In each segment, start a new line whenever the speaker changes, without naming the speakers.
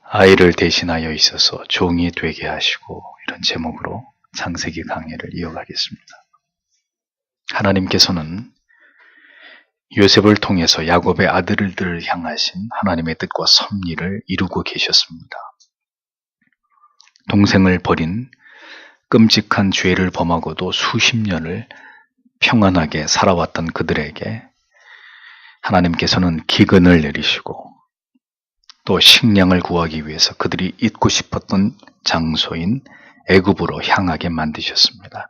아이를 대신하여 있어서 종이 되게 하시고, 이런 제목으로 창세기 강해를 이어가겠습니다. 하나님께서는 요셉을 통해서 야곱의 아들들을 향하신 하나님의 뜻과 섭리를 이루고 계셨습니다. 동생을 버린 끔찍한 죄를 범하고도 수십 년을 평안하게 살아왔던 그들에게 하나님께서는 기근을 내리시고 또 식량을 구하기 위해서 그들이 있고 싶었던 장소인 애굽으로 향하게 만드셨습니다.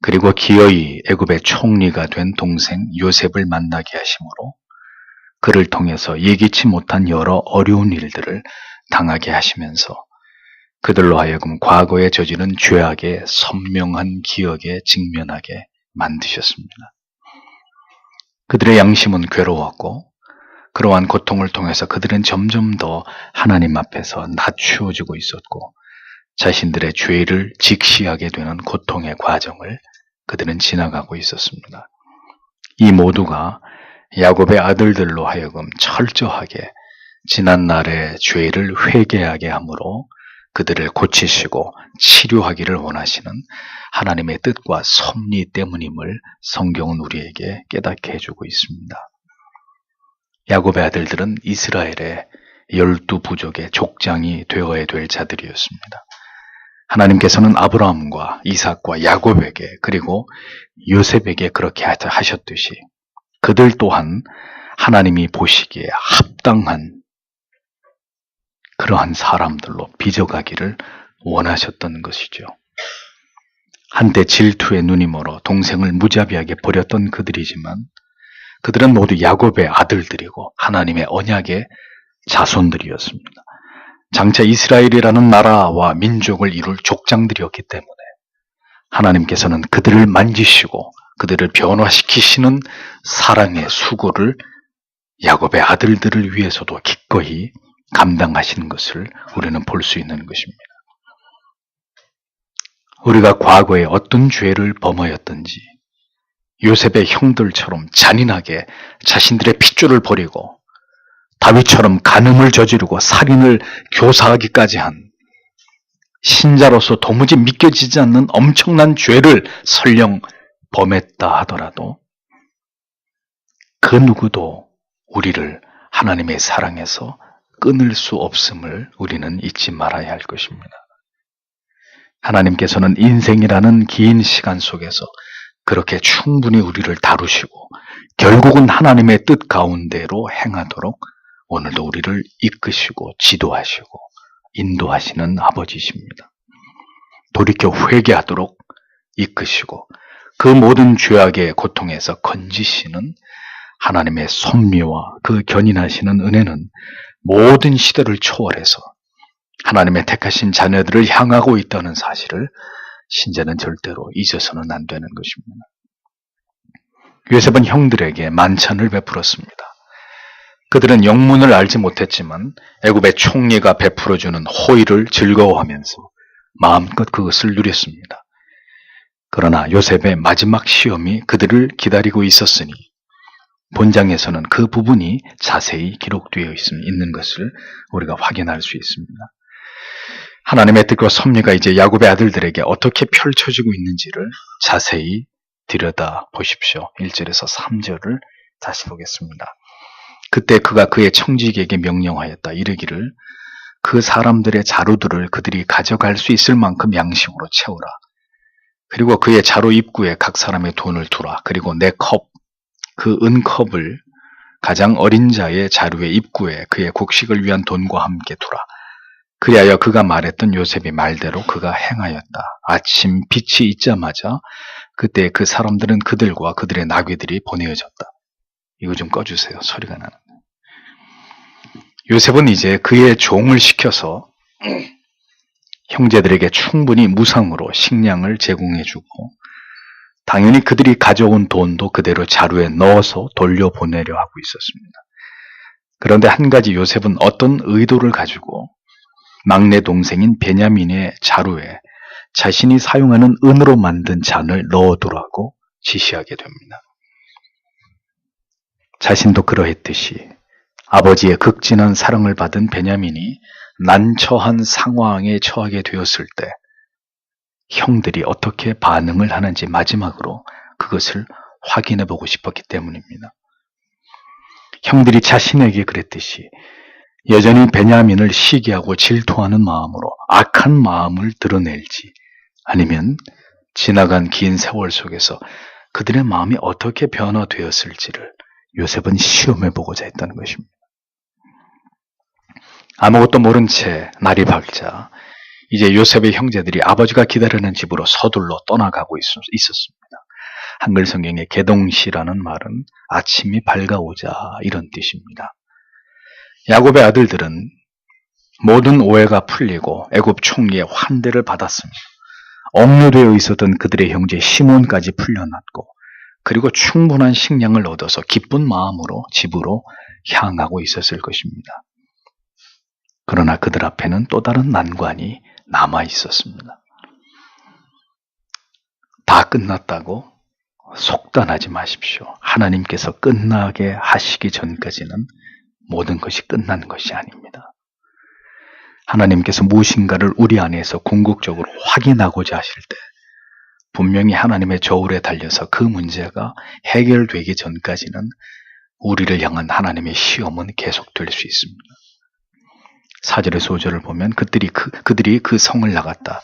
그리고 기어이 애굽의 총리가 된 동생 요셉을 만나게 하심으로 그를 통해서 예기치 못한 여러 어려운 일들을 당하게 하시면서 그들로 하여금 과거에 저지른 죄악의 선명한 기억에 직면하게 만드셨습니다. 그들의 양심은 괴로웠고 그러한 고통을 통해서 그들은 점점 더 하나님 앞에서 낮추어지고 있었고 자신들의 죄를 직시하게 되는 고통의 과정을 그들은 지나가고 있었습니다. 이 모두가 야곱의 아들들로 하여금 철저하게 지난날의 죄를 회개하게 함으로 그들을 고치시고 치료하기를 원하시는 하나님의 뜻과 섭리 때문임을 성경은 우리에게 깨닫게 해주고 있습니다. 야곱의 아들들은 이스라엘의 12부족의 족장이 되어야 될 자들이었습니다. 하나님께서는 아브라함과 이삭과 야곱에게 그리고 요셉에게 그렇게 하셨듯이 그들 또한 하나님이 보시기에 합당한 그러한 사람들로 빚어가기를 원하셨던 것이죠. 한때 질투에 눈이 멀어 동생을 무자비하게 버렸던 그들이지만 그들은 모두 야곱의 아들들이고 하나님의 언약의 자손들이었습니다. 장차 이스라엘이라는 나라와 민족을 이룰 족장들이었기 때문에 하나님께서는 그들을 만지시고 그들을 변화시키시는 사랑의 수고를 야곱의 아들들을 위해서도 기꺼이 감당하시는 것을 우리는 볼 수 있는 것입니다. 우리가 과거에 어떤 죄를 범하였든지 요셉의 형들처럼 잔인하게 자신들의 핏줄을 버리고 다윗처럼 간음을 저지르고 살인을 교사하기까지 한 신자로서 도무지 믿겨지지 않는 엄청난 죄를 설령 범했다 하더라도 그 누구도 우리를 하나님의 사랑에서 끊을 수 없음을 우리는 잊지 말아야 할 것입니다. 하나님께서는 인생이라는 긴 시간 속에서 그렇게 충분히 우리를 다루시고 결국은 하나님의 뜻 가운데로 행하도록 오늘도 우리를 이끄시고 지도하시고 인도하시는 아버지십니다. 돌이켜 회개하도록 이끄시고 그 모든 죄악의 고통에서 건지시는 하나님의 섭리와 그 견인하시는 은혜는 모든 시대를 초월해서 하나님의 택하신 자녀들을 향하고 있다는 사실을 신자는 절대로 잊어서는 안 되는 것입니다. 요셉은 형들에게 만찬을 베풀었습니다. 그들은 영문을 알지 못했지만 애굽의 총리가 베풀어주는 호의를 즐거워하면서 마음껏 그것을 누렸습니다. 그러나 요셉의 마지막 시험이 그들을 기다리고 있었으니 본장에서는 그 부분이 자세히 기록되어 있는 것을 우리가 확인할 수 있습니다. 하나님의 뜻과 섭리가 이제 야곱의 아들들에게 어떻게 펼쳐지고 있는지를 자세히 들여다 보십시오. 1절에서 3절을 다시 보겠습니다. 그때 그가 그의 청지기에게 명령하였다. 이르기를 그 사람들의 자루들을 그들이 가져갈 수 있을 만큼 양식으로 채우라. 그리고 그의 자루 입구에 각 사람의 돈을 두라. 그리고 내 컵, 그 은컵을 가장 어린 자의 자루의 입구에 그의 곡식을 위한 돈과 함께 두라. 그리하여 그가 말했던 요셉의 말대로 그가 행하였다. 아침 빛이 있자마자 그때 그 사람들은 그들과 그들의 나귀들이 보내어졌다. 이거 좀 꺼주세요. 소리가 나는데. 요셉은 이제 그의 종을 시켜서 형제들에게 충분히 무상으로 식량을 제공해주고 당연히 그들이 가져온 돈도 그대로 자루에 넣어서 돌려보내려 하고 있었습니다. 그런데 한 가지 요셉은 어떤 의도를 가지고 막내 동생인 베냐민의 자루에 자신이 사용하는 은으로 만든 잔을 넣어두라고 지시하게 됩니다. 자신도 그러했듯이 아버지의 극진한 사랑을 받은 베냐민이 난처한 상황에 처하게 되었을 때 형들이 어떻게 반응을 하는지 마지막으로 그것을 확인해 보고 싶었기 때문입니다. 형들이 자신에게 그랬듯이 여전히 베냐민을 시기하고 질투하는 마음으로 악한 마음을 드러낼지, 아니면 지나간 긴 세월 속에서 그들의 마음이 어떻게 변화되었을지를 요셉은 시험해 보고자 했다는 것입니다. 아무것도 모른 채 날이 밝자 이제 요셉의 형제들이 아버지가 기다리는 집으로 서둘러 떠나가고 있었습니다. 한글 성경의 개동시라는 말은 아침이 밝아오자 이런 뜻입니다. 야곱의 아들들은 모든 오해가 풀리고 애굽 총리의 환대를 받았습니다. 억류되어 있었던 그들의 형제 시몬까지 풀려났고, 그리고 충분한 식량을 얻어서 기쁜 마음으로 집으로 향하고 있었을 것입니다. 그러나 그들 앞에는 또 다른 난관이 남아 있었습니다. 다 끝났다고 속단하지 마십시오. 하나님께서 끝나게 하시기 전까지는 모든 것이 끝난 것이 아닙니다. 하나님께서 무엇인가를 우리 안에서 궁극적으로 확인하고자 하실 때 분명히 하나님의 저울에 달려서 그 문제가 해결되기 전까지는 우리를 향한 하나님의 시험은 계속될 수 있습니다. 4절의 소절을 보면 그들이 그 성을 나갔다.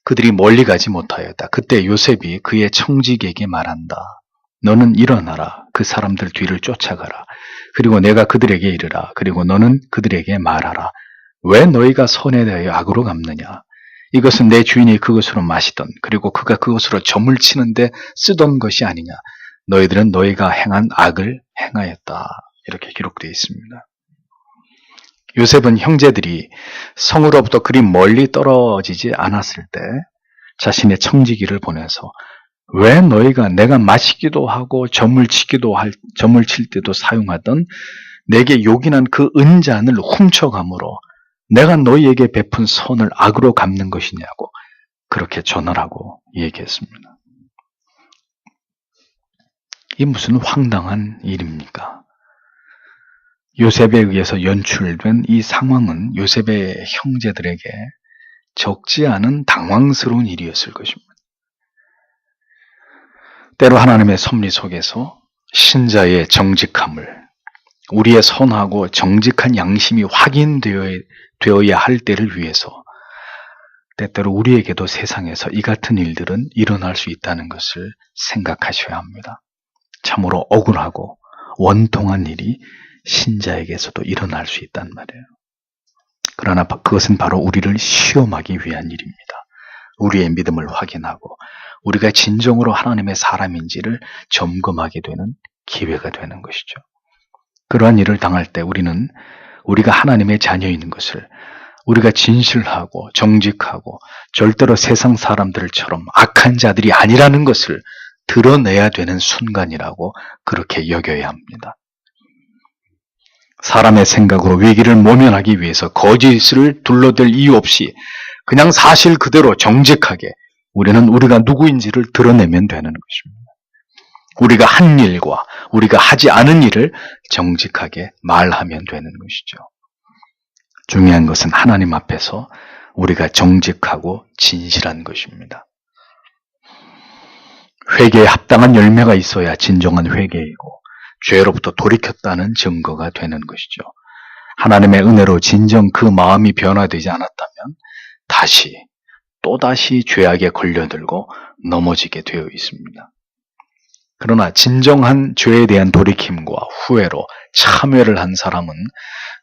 그들이 멀리 가지 못하였다. 그때 요셉이 그의 청직에게 말한다. 너는 일어나라. 그 사람들 뒤를 쫓아가라. 그리고 내가 그들에게 이르라. 그리고 너는 그들에게 말하라. 왜 너희가 선에 대하여 악으로 갚느냐? 이것은 내 주인이 그것으로 마시던, 그리고 그가 그것으로 점을 치는데 쓰던 것이 아니냐? 너희들은 너희가 행한 악을 행하였다. 이렇게 기록되어 있습니다. 요셉은 형제들이 성으로부터 그리 멀리 떨어지지 않았을 때 자신의 청지기를 보내서 왜 너희가 내가 마시기도 하고 점을 칠 때도 사용하던 내게 요긴한 그 은잔을 훔쳐감으로 내가 너희에게 베푼 선을 악으로 갚는 것이냐고 그렇게 전하라고 얘기했습니다. 이 무슨 황당한 일입니까? 요셉에 의해서 연출된 이 상황은 요셉의 형제들에게 적지 않은 당황스러운 일이었을 것입니다. 때로 하나님의 섭리 속에서 신자의 정직함을, 우리의 선하고 정직한 양심이 확인되어야 할 때를 위해서 때때로 우리에게도 세상에서 이 같은 일들은 일어날 수 있다는 것을 생각하셔야 합니다. 참으로 억울하고 원통한 일이 신자에게서도 일어날 수 있단 말이에요. 그러나 그것은 바로 우리를 시험하기 위한 일입니다. 우리의 믿음을 확인하고 우리가 진정으로 하나님의 사람인지를 점검하게 되는 기회가 되는 것이죠. 그러한 일을 당할 때 우리는 우리가 하나님의 자녀인 것을, 우리가 진실하고 정직하고 절대로 세상 사람들처럼 악한 자들이 아니라는 것을 드러내야 되는 순간이라고 그렇게 여겨야 합니다. 사람의 생각으로 위기를 모면하기 위해서 거짓을 둘러댈 이유 없이 그냥 사실 그대로 정직하게 우리는 우리가 누구인지를 드러내면 되는 것입니다. 우리가 한 일과 우리가 하지 않은 일을 정직하게 말하면 되는 것이죠. 중요한 것은 하나님 앞에서 우리가 정직하고 진실한 것입니다. 회개에 합당한 열매가 있어야 진정한 회개이고 죄로부터 돌이켰다는 증거가 되는 것이죠. 하나님의 은혜로 진정 그 마음이 변화되지 않았다면 또다시 죄악에 걸려들고 넘어지게 되어 있습니다. 그러나 진정한 죄에 대한 돌이킴과 후회로 참회를 한 사람은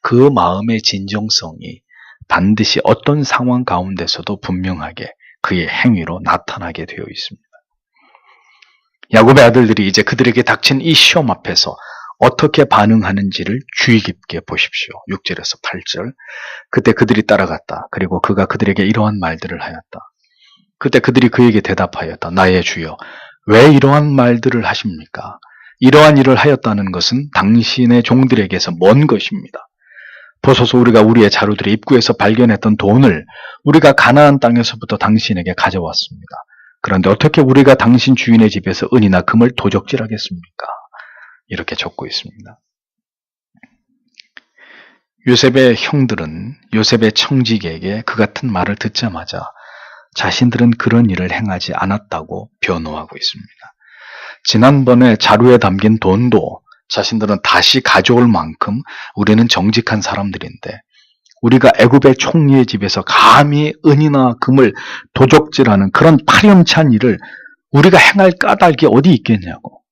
그 마음의 진정성이 반드시 어떤 상황 가운데서도 분명하게 그의 행위로 나타나게 되어 있습니다. 야곱의 아들들이 이제 그들에게 닥친 이 시험 앞에서 어떻게 반응하는지를 주의 깊게 보십시오. 6절에서 8절. 그때 그들이 따라갔다. 그리고 그가 그들에게 이러한 말들을 하였다. 그때 그들이 그에게 대답하였다. 나의 주여, 왜 이러한 말들을 하십니까? 이러한 일을 하였다는 것은 당신의 종들에게서 먼 것입니다. 보소서, 우리가 우리의 자루들의 입구에서 발견했던 돈을 우리가 가나안 땅에서부터 당신에게 가져왔습니다. 그런데 어떻게 우리가 당신 주인의 집에서 은이나 금을 도적질하겠습니까? 이렇게 적고 있습니다. 요셉의 형들은 요셉의 청지기에게 그 같은 말을 듣자마자 자신들은 그런 일을 행하지 않았다고 변호하고 있습니다. 지난번에 자료에 담긴 돈도 자신들은 다시 가져올 만큼 우리는 정직한 사람들인데 우리가 애굽의 총리의 집에서 감히 은이나 금을 도적질하는 그런 파렴치한 일을 우리가 행할 까닭이 어디 있겠냐고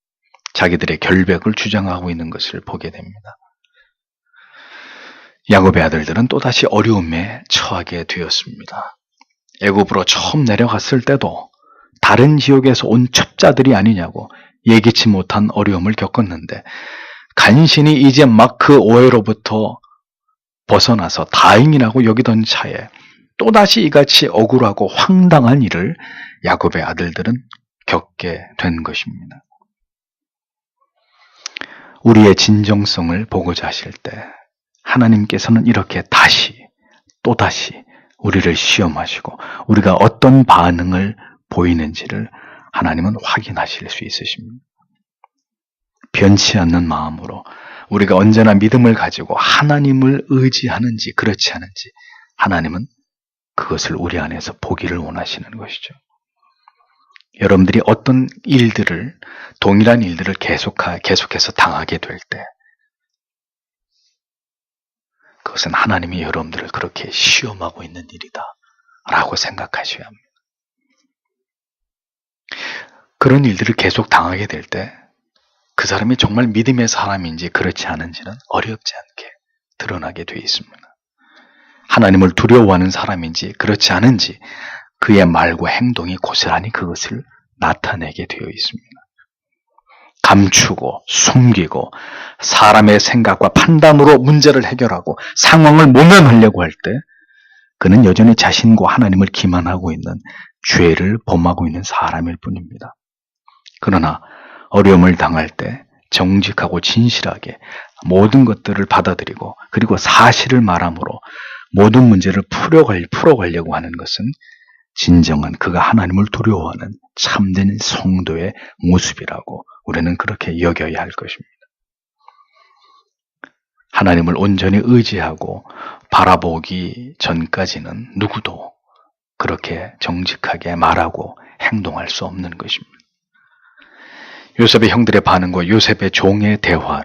자기들의 결백을 주장하고 있는 것을 보게 됩니다. 야곱의 아들들은 또다시 어려움에 처하게 되었습니다. 애굽으로 처음 내려갔을 때도 다른 지역에서 온 첩자들이 아니냐고 예기치 못한 어려움을 겪었는데 간신히 이제 막 그 오해로부터 벗어나서 다행이라고 여기던 차에 또다시 이같이 억울하고 황당한 일을 야곱의 아들들은 겪게 된 것입니다. 우리의 진정성을 보고자 하실 때 하나님께서는 이렇게 또다시 우리를 시험하시고 우리가 어떤 반응을 보이는지를 하나님은 확인하실 수 있으십니다. 변치 않는 마음으로 우리가 언제나 믿음을 가지고 하나님을 의지하는지 그렇지 않은지 하나님은 그것을 우리 안에서 보기를 원하시는 것이죠. 여러분들이 어떤 일들을 동일한 일들을 계속해서 당하게 될 때 그것은 하나님이 여러분들을 그렇게 시험하고 있는 일이다 라고 생각하셔야 합니다. 그런 일들을 계속 당하게 될 때 그 사람이 정말 믿음의 사람인지 그렇지 않은지는 어렵지 않게 드러나게 되어 있습니다. 하나님을 두려워하는 사람인지 그렇지 않은지 그의 말과 행동이 고스란히 그것을 나타내게 되어 있습니다. 감추고 숨기고 사람의 생각과 판단으로 문제를 해결하고 상황을 모면하려고 할 때 그는 여전히 자신과 하나님을 기만하고 있는 죄를 범하고 있는 사람일 뿐입니다. 그러나 어려움을 당할 때 정직하고 진실하게 모든 것들을 받아들이고 그리고 사실을 말함으로 모든 문제를 풀어가려고 하는 것은 진정한 그가 하나님을 두려워하는 참된 성도의 모습이라고 우리는 그렇게 여겨야 할 것입니다. 하나님을 온전히 의지하고 바라보기 전까지는 누구도 그렇게 정직하게 말하고 행동할 수 없는 것입니다. 요셉의 형들의 반응과 요셉의 종의 대화를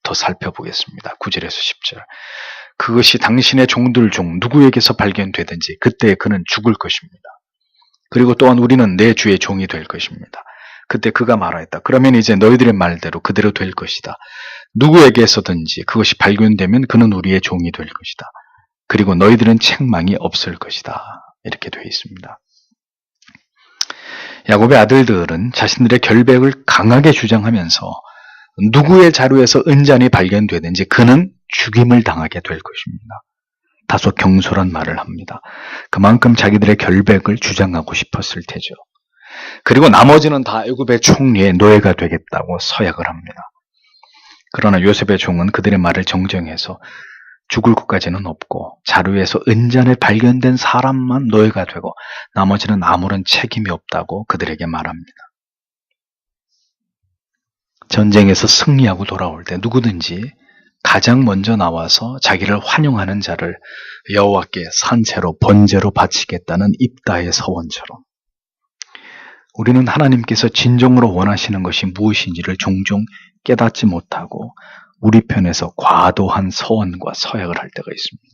더 살펴보겠습니다. 9절에서 10절. 그것이 당신의 종들 중 누구에게서 발견되든지 그때 그는 죽을 것입니다. 그리고 또한 우리는 내 주의 종이 될 것입니다. 그때 그가 말하였다. 그러면 이제 너희들의 말대로 그대로 될 것이다. 누구에게서든지 그것이 발견되면 그는 우리의 종이 될 것이다. 그리고 너희들은 책망이 없을 것이다. 이렇게 되어 있습니다. 야곱의 아들들은 자신들의 결백을 강하게 주장하면서 누구의 자루에서 은잔이 발견되든지 그는 죽임을 당하게 될 것입니다. 다소 경솔한 말을 합니다. 그만큼 자기들의 결백을 주장하고 싶었을 테죠. 그리고 나머지는 다 애굽의 총리의 노예가 되겠다고 서약을 합니다. 그러나 요셉의 종은 그들의 말을 정정해서 죽을 것까지는 없고 자루에서 은잔에 발견된 사람만 노예가 되고 나머지는 아무런 책임이 없다고 그들에게 말합니다. 전쟁에서 승리하고 돌아올 때 누구든지 가장 먼저 나와서 자기를 환영하는 자를 여호와께 산채로 번제로 바치겠다는 입다의 서원처럼 우리는 하나님께서 진정으로 원하시는 것이 무엇인지를 종종 깨닫지 못하고 우리 편에서 과도한 서원과 서약을 할 때가 있습니다.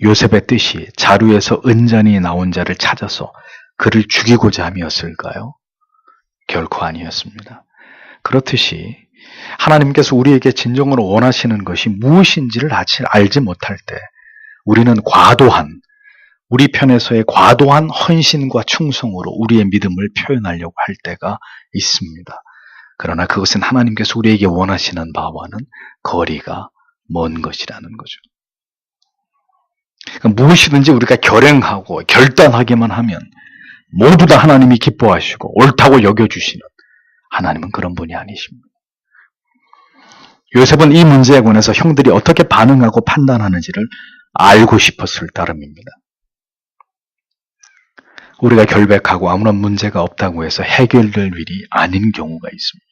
요셉의 뜻이 자루에서 은잔이 나온 자를 찾아서 그를 죽이고자 함이었을까요? 결코 아니었습니다. 그렇듯이 하나님께서 우리에게 진정으로 원하시는 것이 무엇인지를 알지 못할 때 우리는 우리 편에서의 과도한 헌신과 충성으로 우리의 믿음을 표현하려고 할 때가 있습니다. 그러나 그것은 하나님께서 우리에게 원하시는 바와는 거리가 먼 것이라는 거죠. 그러니까 무엇이든지 우리가 결행하고 결단하기만 하면 모두 다 하나님이 기뻐하시고 옳다고 여겨주시는 하나님은 그런 분이 아니십니다. 요셉은 이 문제에 관해서 형들이 어떻게 반응하고 판단하는지를 알고 싶었을 따름입니다. 우리가 결백하고 아무런 문제가 없다고 해서 해결될 일이 아닌 경우가 있습니다.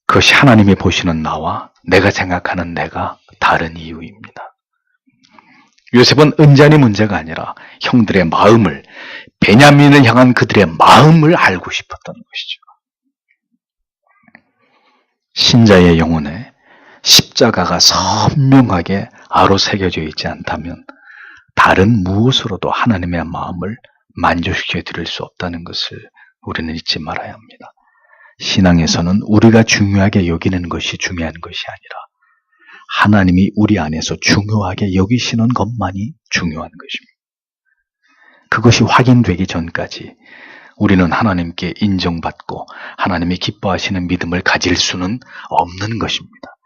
그것이 하나님이 보시는 나와 내가 생각하는 내가 다른 이유입니다. 요셉은 은잔이 문제가 아니라 형들의 마음을, 베냐민을 향한 그들의 마음을 알고 싶었던 것이죠. 신자의 영혼에 십자가가 선명하게 아로새겨져 있지 않다면 다른 무엇으로도 하나님의 마음을 만족시켜 드릴 수 없다는 것을 우리는 잊지 말아야 합니다. 신앙에서는 우리가 중요하게 여기는 것이 중요한 것이 아니라 하나님이 우리 안에서 중요하게 여기시는 것만이 중요한 것입니다. 그것이 확인되기 전까지 우리는 하나님께 인정받고 하나님이 기뻐하시는 믿음을 가질 수는 없는 것입니다.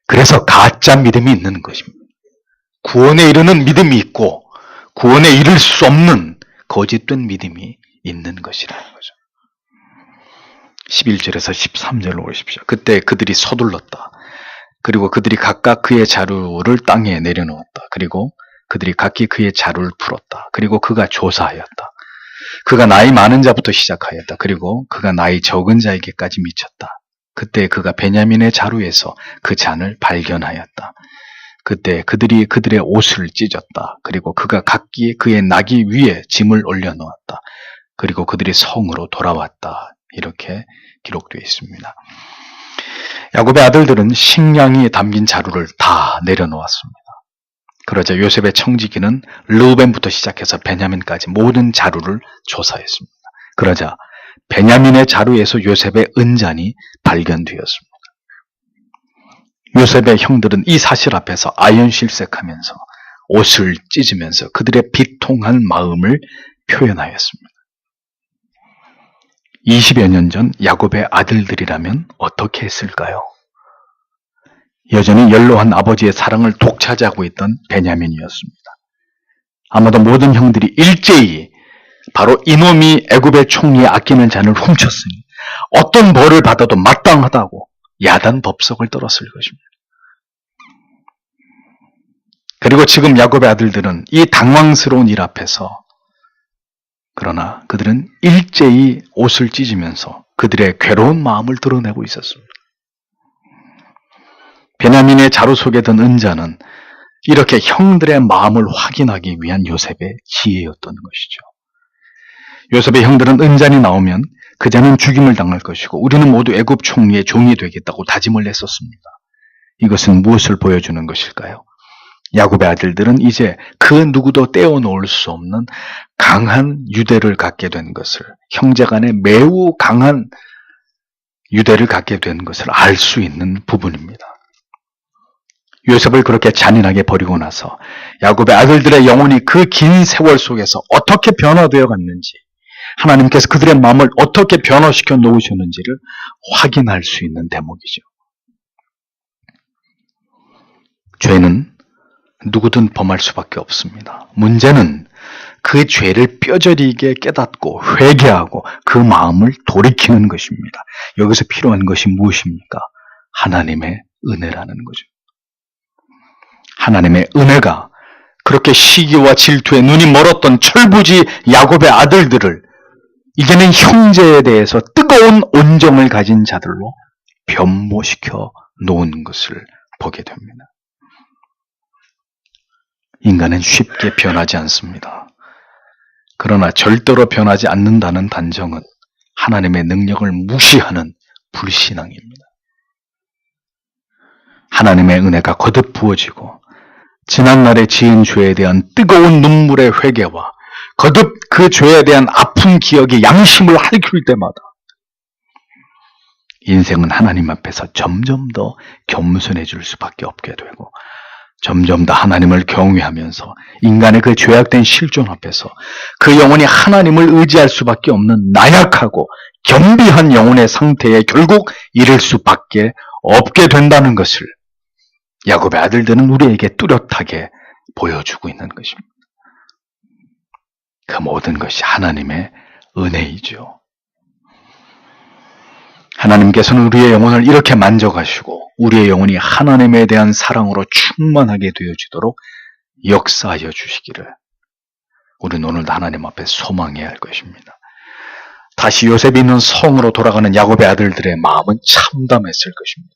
그래서 가짜 믿음이 있는 것입니다. 구원에 이르는 믿음이 있고 구원에 이를 수 없는 거짓된 믿음이 있는 것이라는 거죠. 11절에서 13절로 오십시오. 그때 그들이 서둘렀다. 그리고 그들이 각각 그의 자루를 땅에 내려놓았다. 그리고 그들이 각기 그의 자루를 풀었다. 그리고 그가 조사하였다. 그가 나이 많은 자부터 시작하였다. 그리고 그가 나이 적은 자에게까지 미쳤다. 그때 그가 베냐민의 자루에서 그 잔을 발견하였다. 그때 그들이 그들의 옷을 찢었다. 그리고 그가 각기 그의 나귀 위에 짐을 올려놓았다. 그리고 그들이 성으로 돌아왔다. 이렇게 기록되어 있습니다. 야곱의 아들들은 식량이 담긴 자루를 다 내려놓았습니다. 그러자 요셉의 청지기는 르우벤부터 시작해서 베냐민까지 모든 자루를 조사했습니다. 그러자 베냐민의 자루에서 요셉의 은잔이 발견되었습니다. 요셉의 형들은 이 사실 앞에서 아연실색하면서 옷을 찢으면서 그들의 비통한 마음을 표현하였습니다. 20여 년 전 야곱의 아들들이라면 어떻게 했을까요? 여전히 연로한 아버지의 사랑을 독차지하고 있던 베냐민이었습니다. 아마도 모든 형들이 일제히 바로 이놈이 애굽의 총리의 아끼는 잔을 훔쳤으니 어떤 벌을 받아도 마땅하다고 야단 법석을 떨었을 것입니다. 그리고 지금 야곱의 아들들은 이 당황스러운 일 앞에서 그러나 그들은 일제히 옷을 찢으면서 그들의 괴로운 마음을 드러내고 있었습니다. 베냐민의 자루 속에 든 은자는 이렇게 형들의 마음을 확인하기 위한 요셉의 지혜였던 것이죠. 요셉의 형들은 은잔이 나오면 그 자는 죽임을 당할 것이고 우리는 모두 애굽 총리의 종이 되겠다고 다짐을 했었습니다. 이것은 무엇을 보여주는 것일까요? 야곱의 아들들은 이제 그 누구도 떼어놓을 수 없는 강한 유대를 갖게 된 것을, 형제 간에 매우 강한 유대를 갖게 된 것을 알 수 있는 부분입니다. 요셉을 그렇게 잔인하게 버리고 나서 야곱의 아들들의 영혼이 그 긴 세월 속에서 어떻게 변화되어 갔는지, 하나님께서 그들의 마음을 어떻게 변화시켜 놓으셨는지를 확인할 수 있는 대목이죠. 죄는 누구든 범할 수밖에 없습니다. 문제는 그 죄를 뼈저리게 깨닫고 회개하고 그 마음을 돌이키는 것입니다. 여기서 필요한 것이 무엇입니까? 하나님의 은혜라는 거죠. 하나님의 은혜가 그렇게 시기와 질투에 눈이 멀었던 철부지 야곱의 아들들을 이제는 형제에 대해서 뜨거운 온정을 가진 자들로 변모시켜 놓은 것을 보게 됩니다. 인간은 쉽게 변하지 않습니다. 그러나 절대로 변하지 않는다는 단정은 하나님의 능력을 무시하는 불신앙입니다. 하나님의 은혜가 거듭 부어지고 지난날에 지은 죄에 대한 뜨거운 눈물의 회개와 거듭 그 죄에 대한 아픈 기억이 양심을 핥힐 때마다 인생은 하나님 앞에서 점점 더 겸손해질 수밖에 없게 되고 점점 더 하나님을 경외하면서 인간의 그 죄악된 실존 앞에서 그 영혼이 하나님을 의지할 수밖에 없는 나약하고 겸비한 영혼의 상태에 결국 이를 수밖에 없게 된다는 것을 야곱의 아들들은 우리에게 뚜렷하게 보여주고 있는 것입니다. 그 모든 것이 하나님의 은혜이죠. 하나님께서는 우리의 영혼을 이렇게 만져가시고 우리의 영혼이 하나님에 대한 사랑으로 충만하게 되어지도록 역사하여 주시기를 우리는 오늘도 하나님 앞에 소망해야 할 것입니다. 다시 요셉이 있는 성으로 돌아가는 야곱의 아들들의 마음은 참담했을 것입니다.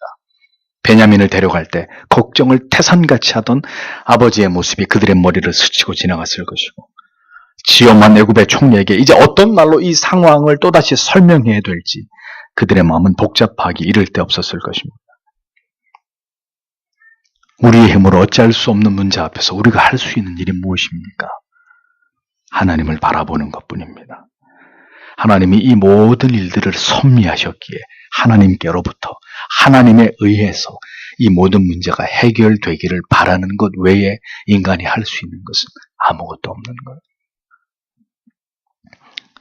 베냐민을 데려갈 때 걱정을 태산같이 하던 아버지의 모습이 그들의 머리를 스치고 지나갔을 것이고, 지엄한 애굽의 총리에게 이제 어떤 말로 이 상황을 또다시 설명해야 될지 그들의 마음은 복잡하기 이를 데 없었을 것입니다. 우리의 힘으로 어찌할 수 없는 문제 앞에서 우리가 할 수 있는 일이 무엇입니까? 하나님을 바라보는 것뿐입니다. 하나님이 이 모든 일들을 섭리하셨기에 하나님께로부터 하나님에 의해서 이 모든 문제가 해결되기를 바라는 것 외에 인간이 할 수 있는 것은 아무것도 없는 거예요.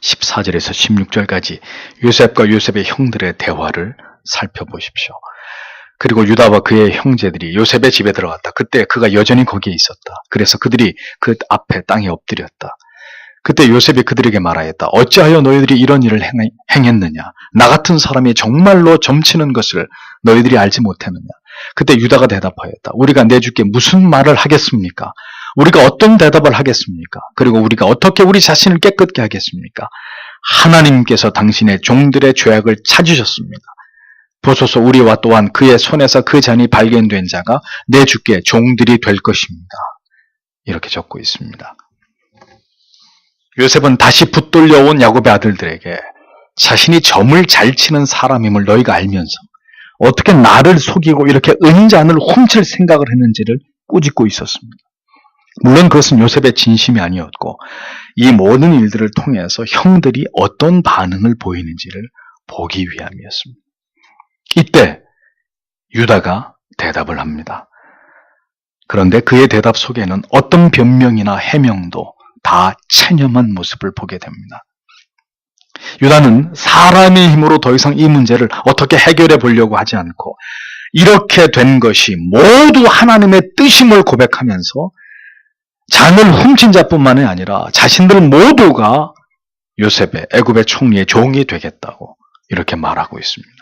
14절에서 16절까지 요셉과 요셉의 형들의 대화를 살펴보십시오. 그리고 유다와 그의 형제들이 요셉의 집에 들어갔다. 그때 그가 여전히 거기에 있었다. 그래서 그들이 그 앞에 땅에 엎드렸다. 그때 요셉이 그들에게 말하였다. 어찌하여 너희들이 이런 일을 행했느냐? 나 같은 사람이 정말로 점치는 것을 너희들이 알지 못했느냐? 그때 유다가 대답하였다. 우리가 내 주께 무슨 말을 하겠습니까? 우리가 어떤 대답을 하겠습니까? 그리고 우리가 어떻게 우리 자신을 깨끗게 하겠습니까? 하나님께서 당신의 종들의 죄악을 찾으셨습니다. 보소서, 우리와 또한 그의 손에서 그 잔이 발견된 자가 내 주께 종들이 될 것입니다. 이렇게 적고 있습니다. 요셉은 다시 붙들려온 야곱의 아들들에게 자신이 점을 잘 치는 사람임을 너희가 알면서 어떻게 나를 속이고 이렇게 은잔을 훔칠 생각을 했는지를 꾸짖고 있었습니다. 물론 그것은 요셉의 진심이 아니었고 이 모든 일들을 통해서 형들이 어떤 반응을 보이는지를 보기 위함이었습니다. 이때 유다가 대답을 합니다. 그런데 그의 대답 속에는 어떤 변명이나 해명도 다 체념한 모습을 보게 됩니다. 유다는 사람의 힘으로 더 이상 이 문제를 어떻게 해결해 보려고 하지 않고 이렇게 된 것이 모두 하나님의 뜻임을 고백하면서 잔을 훔친 자뿐만이 아니라 자신들 모두가 요셉의 애굽의 총리의 종이 되겠다고 이렇게 말하고 있습니다.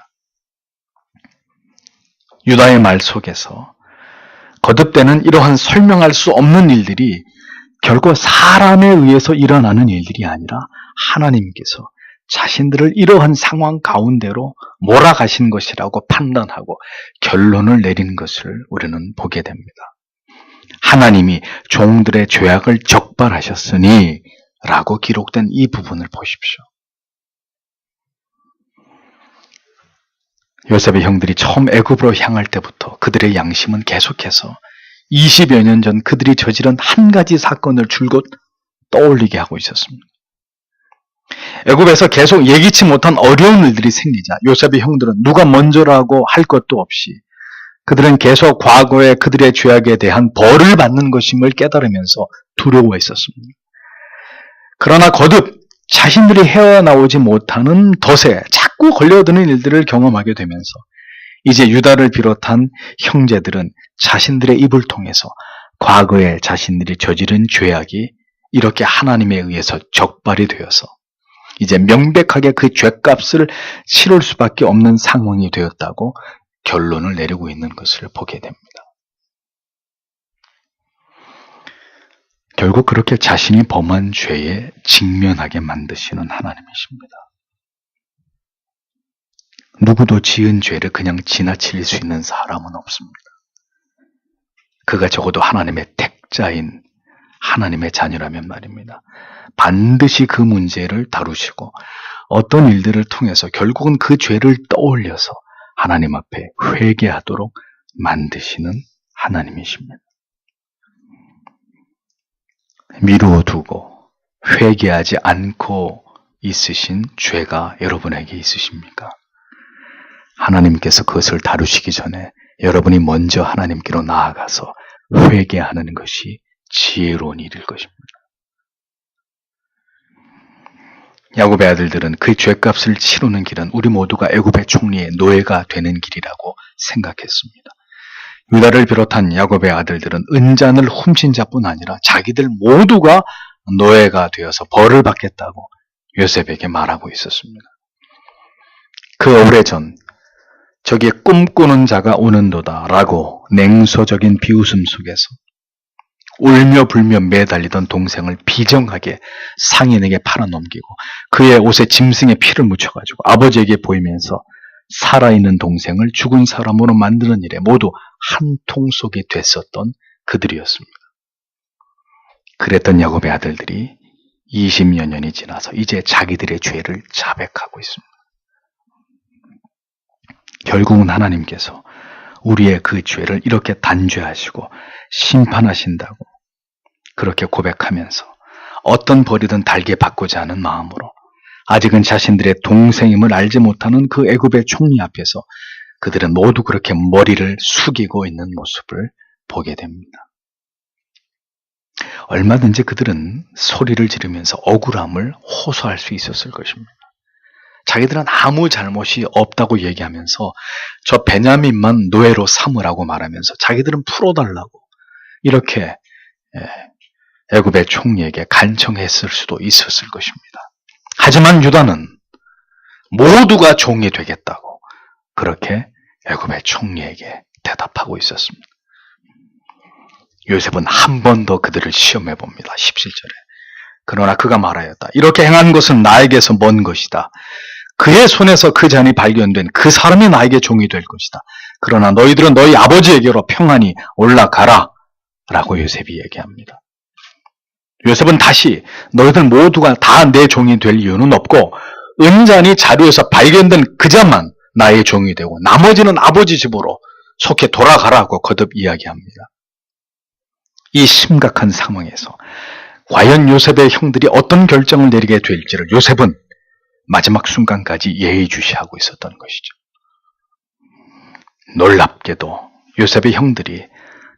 유다의 말 속에서 거듭되는 이러한 설명할 수 없는 일들이 결코 사람에 의해서 일어나는 일들이 아니라 하나님께서 자신들을 이러한 상황 가운데로 몰아가신 것이라고 판단하고 결론을 내린 것을 우리는 보게 됩니다. 하나님이 종들의 죄악을 적발하셨으니 라고 기록된 이 부분을 보십시오. 요셉의 형들이 처음 애굽으로 향할 때부터 그들의 양심은 계속해서 20여 년 전 그들이 저지른 한 가지 사건을 줄곧 떠올리게 하고 있었습니다. 애굽에서 계속 예기치 못한 어려운 일들이 생기자 요셉의 형들은 누가 먼저라고 할 것도 없이 그들은 계속 과거의 그들의 죄악에 대한 벌을 받는 것임을 깨달으면서 두려워했었습니다. 그러나 거듭 자신들이 헤어나오지 못하는 덫에 자꾸 걸려드는 일들을 경험하게 되면서 이제 유다를 비롯한 형제들은 자신들의 입을 통해서 과거에 자신들이 저지른 죄악이 이렇게 하나님에 의해서 적발이 되어서 이제 명백하게 그 죄값을 치를 수밖에 없는 상황이 되었다고 결론을 내리고 있는 것을 보게 됩니다. 결국 그렇게 자신이 범한 죄에 직면하게 만드시는 하나님이십니다. 누구도 지은 죄를 그냥 지나칠 수 있는 사람은 없습니다. 그가 적어도 하나님의 택자인 하나님의 자녀라면 말입니다. 반드시 그 문제를 다루시고 어떤 일들을 통해서 결국은 그 죄를 떠올려서 하나님 앞에 회개하도록 만드시는 하나님이십니다. 미루어 두고 회개하지 않고 있으신 죄가 여러분에게 있으십니까? 하나님께서 그것을 다루시기 전에 여러분이 먼저 하나님께로 나아가서 회개하는 것이 지혜로운 일일 것입니다. 야곱의 아들들은 그 죄값을 치르는 길은 우리 모두가 애굽의 총리의 노예가 되는 길이라고 생각했습니다. 유다를 비롯한 야곱의 아들들은 은잔을 훔친 자뿐 아니라 자기들 모두가 노예가 되어서 벌을 받겠다고 요셉에게 말하고 있었습니다. 그 오래전 저기 꿈꾸는 자가 오는도다 라고 냉소적인 비웃음 속에서 울며 불며 매달리던 동생을 비정하게 상인에게 팔아넘기고 그의 옷에 짐승의 피를 묻혀가지고 아버지에게 보이면서 살아있는 동생을 죽은 사람으로 만드는 일에 모두 한 통속이 됐었던 그들이었습니다. 그랬던 야곱의 아들들이 20여 년이 지나서 이제 자기들의 죄를 자백하고 있습니다. 결국은 하나님께서 우리의 그 죄를 이렇게 단죄하시고 심판하신다고 그렇게 고백하면서 어떤 벌이든 달게 받고자 하는 마음으로 아직은 자신들의 동생임을 알지 못하는 그 애굽의 총리 앞에서 그들은 모두 그렇게 머리를 숙이고 있는 모습을 보게 됩니다. 얼마든지 그들은 소리를 지르면서 억울함을 호소할 수 있었을 것입니다. 자기들은 아무 잘못이 없다고 얘기하면서 저 베냐민만 노예로 삼으라고 말하면서 자기들은 풀어달라고 이렇게 애굽의 총리에게 간청했을 수도 있었을 것입니다. 하지만 유다는 모두가 종이 되겠다고 그렇게 애굽의 총리에게 대답하고 있었습니다. 요셉은 한 번 더 그들을 시험해 봅니다. 17절에. 그러나 그가 말하였다. 이렇게 행한 것은 나에게서 먼 것이다. 그의 손에서 그 잔이 발견된 그 사람이 나에게 종이 될 것이다. 그러나 너희들은 너희 아버지에게로 평안히 올라가라 라고 요셉이 얘기합니다. 요셉은 다시 너희들 모두가 다 내 종이 될 이유는 없고 은잔이 자루에서 발견된 그 잔만 나의 종이 되고 나머지는 아버지 집으로 속해 돌아가라고 거듭 이야기합니다. 이 심각한 상황에서 과연 요셉의 형들이 어떤 결정을 내리게 될지를 요셉은 마지막 순간까지 예의주시하고 있었던 것이죠. 놀랍게도 요셉의 형들이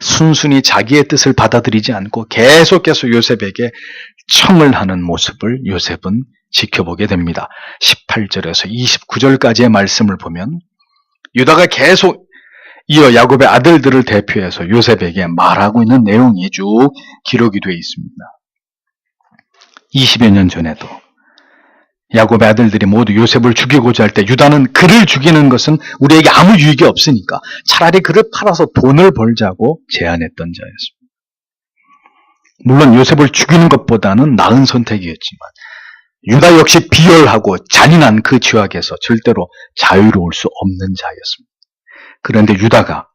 순순히 자기의 뜻을 받아들이지 않고 계속해서 요셉에게 청을 하는 모습을 요셉은 지켜보게 됩니다. 18절에서 29절까지의 말씀을 보면 유다가 계속 이어 야곱의 아들들을 대표해서 요셉에게 말하고 있는 내용이 쭉 기록이 되어 있습니다. 20여 년 전에도 야곱의 아들들이 모두 요셉을 죽이고자 할 때 유다는 그를 죽이는 것은 우리에게 아무 유익이 없으니까 차라리 그를 팔아서 돈을 벌자고 제안했던 자였습니다. 물론 요셉을 죽이는 것보다는 나은 선택이었지만 유다 역시 비열하고 잔인한 그 죄악에서 절대로 자유로울 수 없는 자였습니다. 그런데 유다가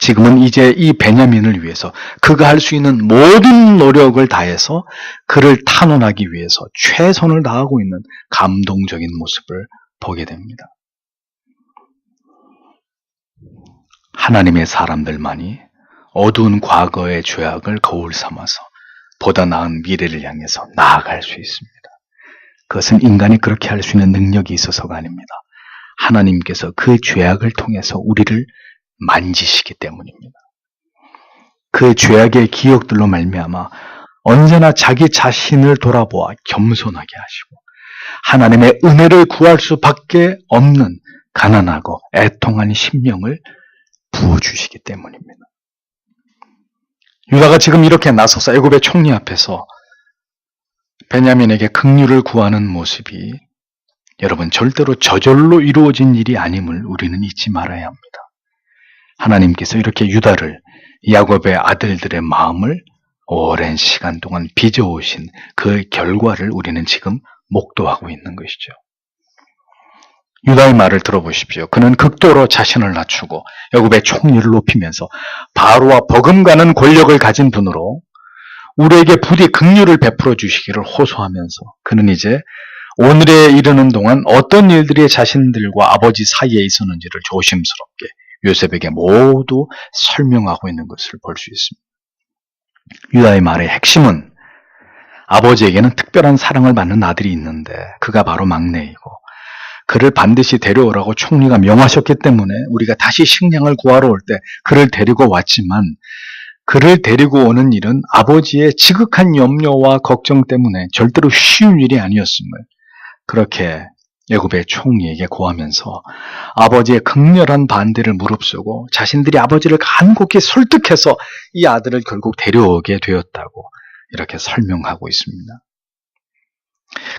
지금은 이제 이 베냐민을 위해서 그가 할 수 있는 모든 노력을 다해서 그를 탄원하기 위해서 최선을 다하고 있는 감동적인 모습을 보게 됩니다. 하나님의 사람들만이 어두운 과거의 죄악을 거울 삼아서 보다 나은 미래를 향해서 나아갈 수 있습니다. 그것은 인간이 그렇게 할 수 있는 능력이 있어서가 아닙니다. 하나님께서 그 죄악을 통해서 우리를 만지시기 때문입니다. 그 죄악의 기억들로 말미암아 언제나 자기 자신을 돌아보아 겸손하게 하시고 하나님의 은혜를 구할 수밖에 없는 가난하고 애통한 심령을 부어주시기 때문입니다. 유다가 지금 이렇게 나서서 애굽의 총리 앞에서 베냐민에게 긍휼을 구하는 모습이 여러분 절대로 저절로 이루어진 일이 아님을 우리는 잊지 말아야 합니다. 하나님께서 이렇게 유다를 야곱의 아들들의 마음을 오랜 시간 동안 빚어오신 그 결과를 우리는 지금 목도하고 있는 것이죠. 유다의 말을 들어보십시오. 그는 극도로 자신을 낮추고 야곱의 총리를 높이면서 바로와 버금가는 권력을 가진 분으로 우리에게 부디 긍휼을 베풀어 주시기를 호소하면서 그는 이제 오늘에 이르는 동안 어떤 일들이 자신들과 아버지 사이에 있었는지를 조심스럽게 요셉에게 모두 설명하고 있는 것을 볼 수 있습니다. 유다의 말의 핵심은 아버지에게는 특별한 사랑을 받는 아들이 있는데 그가 바로 막내이고 그를 반드시 데려오라고 총리가 명하셨기 때문에 우리가 다시 식량을 구하러 올 때 그를 데리고 왔지만 그를 데리고 오는 일은 아버지의 지극한 염려와 걱정 때문에 절대로 쉬운 일이 아니었음을 그렇게 애굽의 총리에게 고하면서 아버지의 극렬한 반대를 무릅쓰고 자신들이 아버지를 간곡히 설득해서 이 아들을 결국 데려오게 되었다고 이렇게 설명하고 있습니다.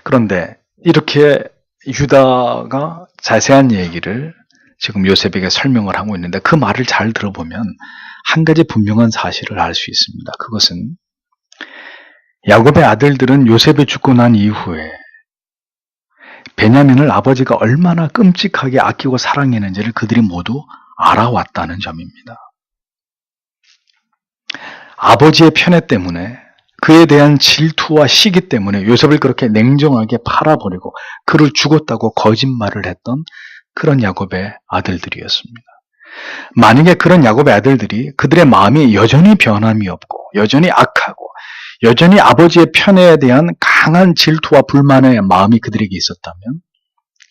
그런데 이렇게 유다가 자세한 얘기를 지금 요셉에게 설명을 하고 있는데 그 말을 잘 들어보면 한 가지 분명한 사실을 알 수 있습니다. 그것은 야곱의 아들들은 요셉이 죽고 난 이후에 베냐민을 아버지가 얼마나 끔찍하게 아끼고 사랑했는지를 그들이 모두 알아왔다는 점입니다. 아버지의 편애 때문에, 그에 대한 질투와 시기 때문에 요셉을 그렇게 냉정하게 팔아버리고 그를 죽었다고 거짓말을 했던 그런 야곱의 아들들이었습니다. 만약에 그런 야곱의 아들들이 그들의 마음이 여전히 변함이 없고 여전히 악하고 여전히 아버지의 편애에 대한 강한 질투와 불만의 마음이 그들에게 있었다면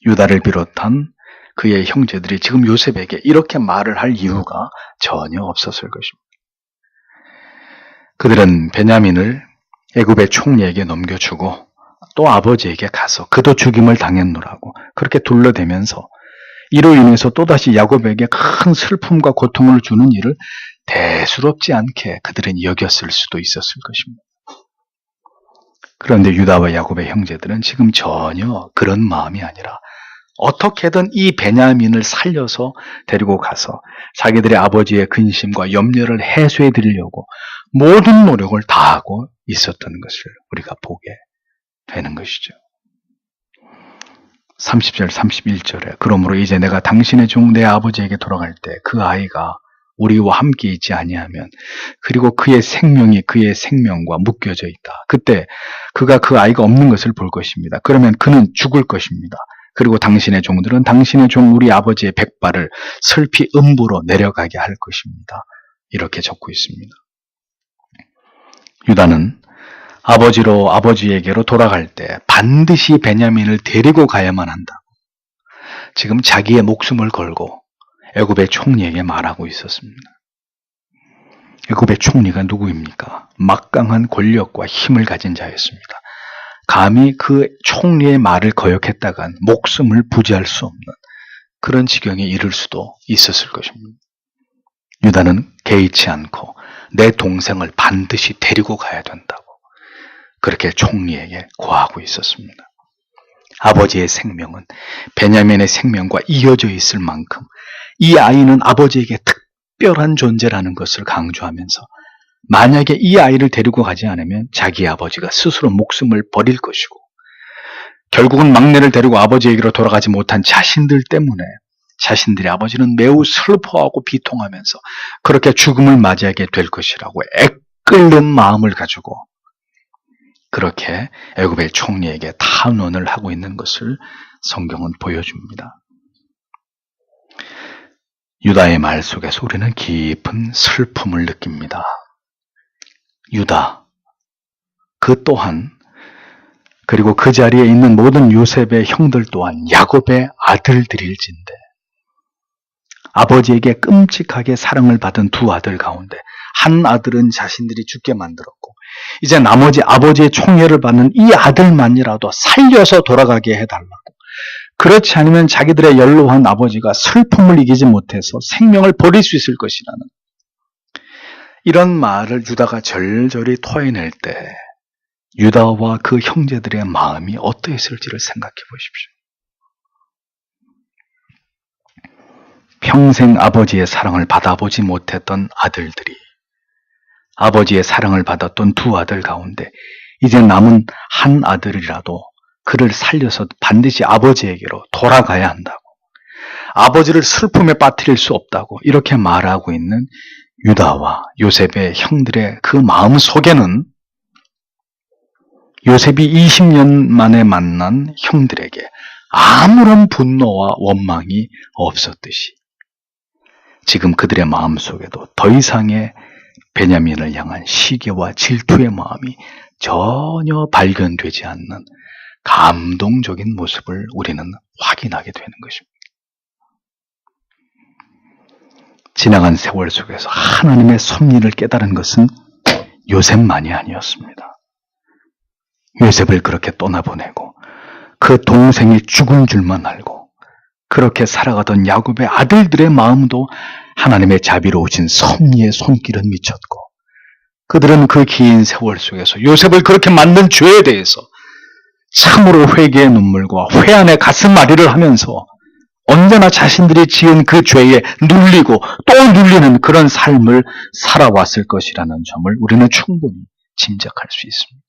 유다를 비롯한 그의 형제들이 지금 요셉에게 이렇게 말을 할 이유가 전혀 없었을 것입니다. 그들은 베냐민을 애굽의 총리에게 넘겨주고 또 아버지에게 가서 그도 죽임을 당했노라고 그렇게 둘러대면서 이로 인해서 또다시 야곱에게 큰 슬픔과 고통을 주는 일을 대수롭지 않게 그들은 여겼을 수도 있었을 것입니다. 그런데 유다와 야곱의 형제들은 지금 전혀 그런 마음이 아니라 어떻게든 이 베냐민을 살려서 데리고 가서 자기들의 아버지의 근심과 염려를 해소해 드리려고 모든 노력을 다하고 있었던 것을 우리가 보게 되는 것이죠. 30절, 31절에 그러므로 이제 내가 당신의 종 내 아버지에게 돌아갈 때 그 아이가 우리와 함께 있지 아니하면 그리고 그의 생명이 그의 생명과 묶여져 있다. 그때 그가 그 아이가 없는 것을 볼 것입니다. 그러면 그는 죽을 것입니다. 그리고 당신의 종들은 당신의 종 우리 아버지의 백발을 슬피 음부로 내려가게 할 것입니다. 이렇게 적고 있습니다. 유다는 아버지에게로 돌아갈 때 반드시 베냐민을 데리고 가야만 한다고 지금 자기의 목숨을 걸고 애굽의 총리에게 말하고 있었습니다. 애굽의 총리가 누구입니까? 막강한 권력과 힘을 가진 자였습니다. 감히 그 총리의 말을 거역했다간 목숨을 부지할 수 없는 그런 지경에 이를 수도 있었을 것입니다. 유다는 개의치 않고 내 동생을 반드시 데리고 가야 된다고 그렇게 총리에게 고하고 있었습니다. 아버지의 생명은 베냐민의 생명과 이어져 있을 만큼 이 아이는 아버지에게 특별한 존재라는 것을 강조하면서 만약에 이 아이를 데리고 가지 않으면 자기 아버지가 스스로 목숨을 버릴 것이고 결국은 막내를 데리고 아버지에게로 돌아가지 못한 자신들 때문에 자신들의 아버지는 매우 슬퍼하고 비통하면서 그렇게 죽음을 맞이하게 될 것이라고 애끓는 마음을 가지고 그렇게 애굽의 총리에게 탄원을 하고 있는 것을 성경은 보여줍니다. 유다의 말 속에서 우리는 깊은 슬픔을 느낍니다. 유다, 그 또한 그리고 그 자리에 있는 모든 요셉의 형들 또한 야곱의 아들들일진데 아버지에게 끔찍하게 사랑을 받은 두 아들 가운데 한 아들은 자신들이 죽게 만들었고 이제 나머지 아버지의 총애를 받는 이 아들만이라도 살려서 돌아가게 해달라고 그렇지 않으면 자기들의 연로한 아버지가 슬픔을 이기지 못해서 생명을 버릴 수 있을 것이라는 이런 말을 유다가 절절히 토해낼 때 유다와 그 형제들의 마음이 어떠했을지를 생각해 보십시오. 평생 아버지의 사랑을 받아보지 못했던 아들들이 아버지의 사랑을 받았던 두 아들 가운데 이제 남은 한 아들이라도 그를 살려서 반드시 아버지에게로 돌아가야 한다고 아버지를 슬픔에 빠뜨릴 수 없다고 이렇게 말하고 있는 유다와 요셉의 형들의 그 마음 속에는 요셉이 20년 만에 만난 형들에게 아무런 분노와 원망이 없었듯이 지금 그들의 마음 속에도 더 이상의 베냐민을 향한 시기와 질투의 마음이 전혀 발견되지 않는 감동적인 모습을 우리는 확인하게 되는 것입니다. 지나간 세월 속에서 하나님의 섭리를 깨달은 것은 요셉만이 아니었습니다. 요셉을 그렇게 떠나보내고 그 동생이 죽은 줄만 알고 그렇게 살아가던 야곱의 아들들의 마음도 하나님의 자비로우신 섭리의 손길은 미쳤고 그들은 그 긴 세월 속에서 요셉을 그렇게 만든 죄에 대해서 참으로 회개의 눈물과 회한의 가슴앓이를 하면서 언제나 자신들이 지은 그 죄에 눌리고 또 눌리는 그런 삶을 살아왔을 것이라는 점을 우리는 충분히 짐작할 수 있습니다.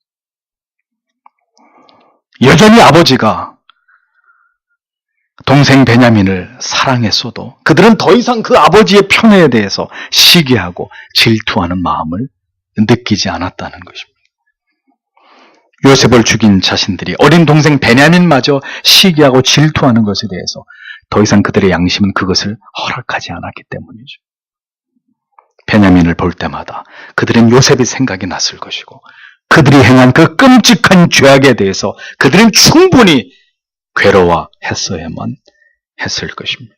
여전히 아버지가 동생 베냐민을 사랑했어도 그들은 더 이상 그 아버지의 편애에 대해서 시기하고 질투하는 마음을 느끼지 않았다는 것입니다. 요셉을 죽인 자신들이 어린 동생 베냐민마저 시기하고 질투하는 것에 대해서 더 이상 그들의 양심은 그것을 허락하지 않았기 때문이죠. 베냐민을 볼 때마다 그들은 요셉의 생각이 났을 것이고 그들이 행한 그 끔찍한 죄악에 대해서 그들은 충분히 괴로워했어야만 했을 것입니다.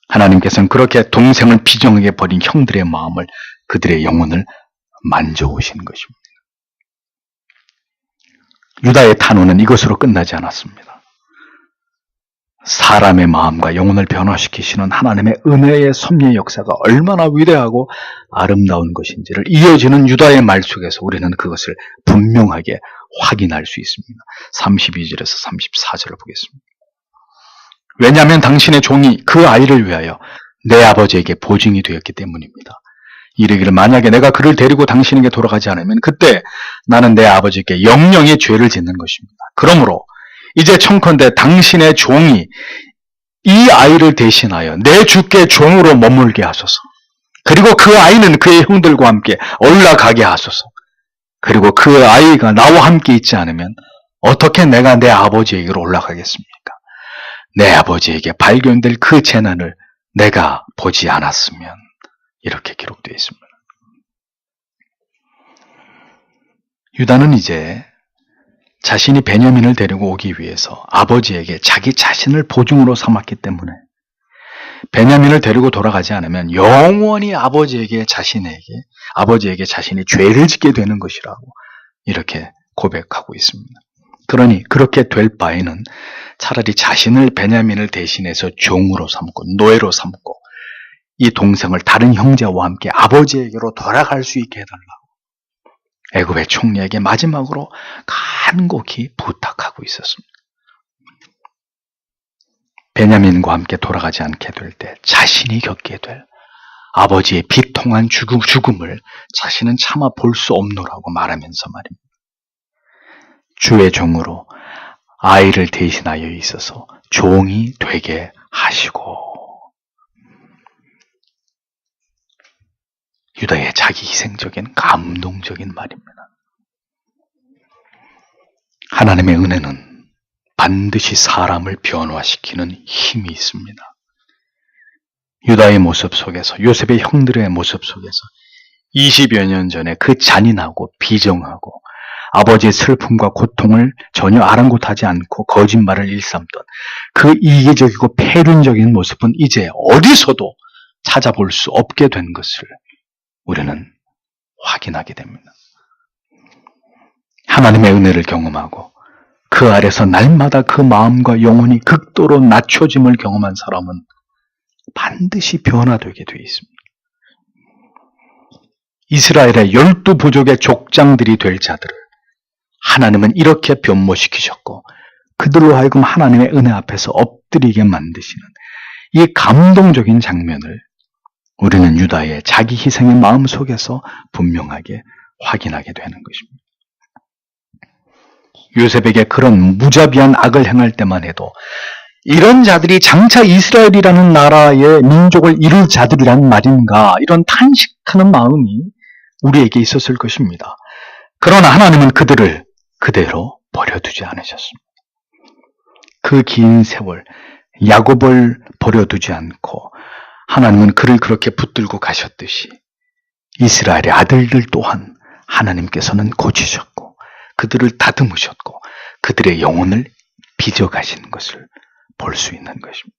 하나님께서는 그렇게 동생을 비정하게 버린 형들의 마음을, 그들의 영혼을 만져오신 것입니다. 유다의 탄원은 이것으로 끝나지 않았습니다. 사람의 마음과 영혼을 변화시키시는 하나님의 은혜의 섭리의 역사가 얼마나 위대하고 아름다운 것인지를 이어지는 유다의 말 속에서 우리는 그것을 분명하게 확인할 수 있습니다. 32절에서 34절을 보겠습니다. 왜냐하면 당신의 종이 그 아이를 위하여 내 아버지에게 보증이 되었기 때문입니다. 이르기를 만약에 내가 그를 데리고 당신에게 돌아가지 않으면 그때 나는 내 아버지께 영영의 죄를 짓는 것입니다. 그러므로 이제 청컨대 당신의 종이 이 아이를 대신하여 내 주께 종으로 머물게 하소서. 그리고 그 아이는 그의 형들과 함께 올라가게 하소서. 그리고 그 아이가 나와 함께 있지 않으면 어떻게 내가 내 아버지에게로 올라가겠습니까? 내 아버지에게 발견될 그 재난을 내가 보지 않았으면. 이렇게 기록되어 있습니다. 유다는 이제 자신이 베냐민을 데리고 오기 위해서 아버지에게 자기 자신을 보증으로 삼았기 때문에 베냐민을 데리고 돌아가지 않으면 영원히 아버지에게 자신이 죄를 짓게 되는 것이라고 이렇게 고백하고 있습니다. 그러니 그렇게 될 바에는 차라리 자신을 베냐민을 대신해서 종으로 삼고 노예로 삼고 이 동생을 다른 형제와 함께 아버지에게로 돌아갈 수 있게 해달라고 애굽의 총리에게 마지막으로 간곡히 부탁하고 있었습니다. 베냐민과 함께 돌아가지 않게 될 때 자신이 겪게 될 아버지의 비통한 죽음을 자신은 차마 볼 수 없노라고 말하면서 말입니다. 주의 종으로 아이를 대신하여 있어서 종이 되게 하시고, 유다의 자기 희생적인 감동적인 말입니다. 하나님의 은혜는 반드시 사람을 변화시키는 힘이 있습니다. 유다의 모습 속에서, 요셉의 형들의 모습 속에서 20여 년 전에 그 잔인하고 비정하고 아버지의 슬픔과 고통을 전혀 아랑곳하지 않고 거짓말을 일삼던 그 이기적이고 폐륜적인 모습은 이제 어디서도 찾아볼 수 없게 된 것을 우리는 확인하게 됩니다. 하나님의 은혜를 경험하고 그 아래서 날마다 그 마음과 영혼이 극도로 낮춰짐을 경험한 사람은 반드시 변화되게 되어 있습니다. 이스라엘의 12부족의 족장들이 될 자들을 하나님은 이렇게 변모시키셨고 그들로 하여금 하나님의 은혜 앞에서 엎드리게 만드시는 이 감동적인 장면을 우리는 유다의 자기 희생의 마음 속에서 분명하게 확인하게 되는 것입니다. 요셉에게 그런 무자비한 악을 행할 때만 해도 이런 자들이 장차 이스라엘이라는 나라의 민족을 이룰 자들이란 말인가, 이런 탄식하는 마음이 우리에게 있었을 것입니다. 그러나 하나님은 그들을 그대로 버려두지 않으셨습니다. 그 긴 세월 야곱을 버려두지 않고 하나님은 그를 그렇게 붙들고 가셨듯이 이스라엘의 아들들 또한 하나님께서는 고치셨고 그들을 다듬으셨고 그들의 영혼을 빚어가시는 것을 볼 수 있는 것입니다.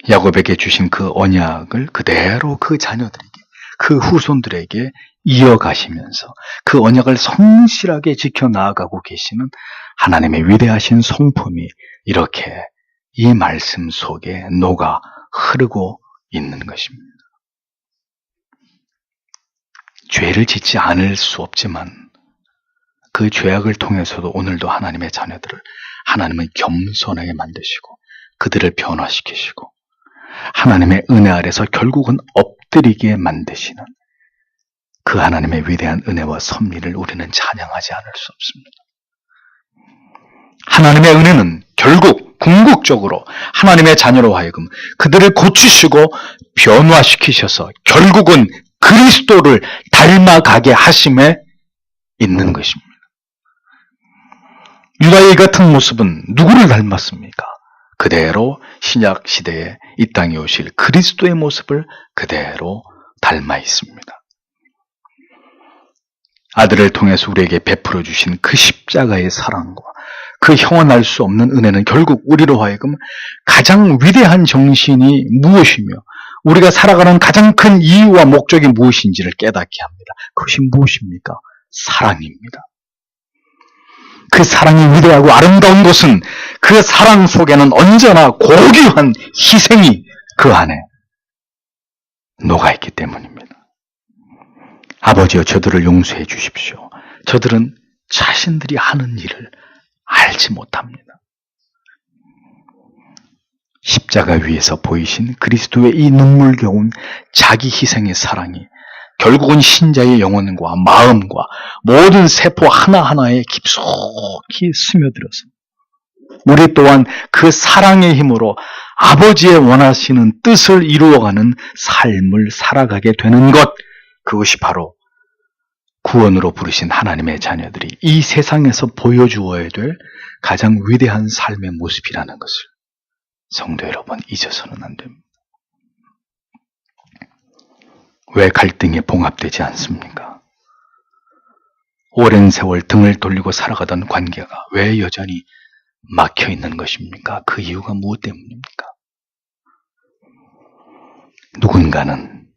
야곱에게 주신 그 언약을 그대로 그 자녀들에게, 그 후손들에게 이어가시면서 그 언약을 성실하게 지켜나가고 계시는 하나님의 위대하신 성품이 이렇게 이 말씀 속에 녹아 흐르고 있는 것입니다. 죄를 짓지 않을 수 없지만 그 죄악을 통해서도 오늘도 하나님의 자녀들을 하나님은 겸손하게 만드시고 그들을 변화시키시고 하나님의 은혜 아래서 결국은 엎드리게 만드시는 그 하나님의 위대한 은혜와 섭리를 우리는 찬양하지 않을 수 없습니다. 하나님의 은혜는 결국 궁극적으로 하나님의 자녀로 하여금 그들을 고치시고 변화시키셔서 결국은 그리스도를 닮아가게 하심에 있는 것입니다. 유다의 같은 모습은 누구를 닮았습니까? 그대로 신약 시대에 이 땅에 오실 그리스도의 모습을 그대로 닮아 있습니다. 아들을 통해서 우리에게 베풀어 주신 그 십자가의 사랑과 그 형언할 수 없는 은혜는 결국 우리로 하여금 가장 위대한 정신이 무엇이며 우리가 살아가는 가장 큰 이유와 목적이 무엇인지를 깨닫게 합니다. 그것이 무엇입니까? 사랑입니다. 그 사랑이 위대하고 아름다운 것은 그 사랑 속에는 언제나 고귀한 희생이 그 안에 녹아있기 때문입니다. 아버지여 저들을 용서해 주십시오. 저들은 자신들이 하는 일을 알지 못합니다. 십자가 위에서 보이신 그리스도의 이 눈물겨운 자기 희생의 사랑이 결국은 신자의 영혼과 마음과 모든 세포 하나하나에 깊숙이 스며들어서 우리 또한 그 사랑의 힘으로 아버지의 원하시는 뜻을 이루어가는 삶을 살아가게 되는 것, 그것이 바로 구원으로 부르신 하나님의 자녀들이 이 세상에서 보여주어야 될 가장 위대한 삶의 모습이라는 것을 성도 여러분 잊어서는 안 됩니다. 왜 갈등이 봉합되지 않습니까? 오랜 세월 등을 돌리고 살아가던 관계가 왜 여전히 막혀 있는 것입니까? 그 이유가 무엇 때문입니까? 누군가는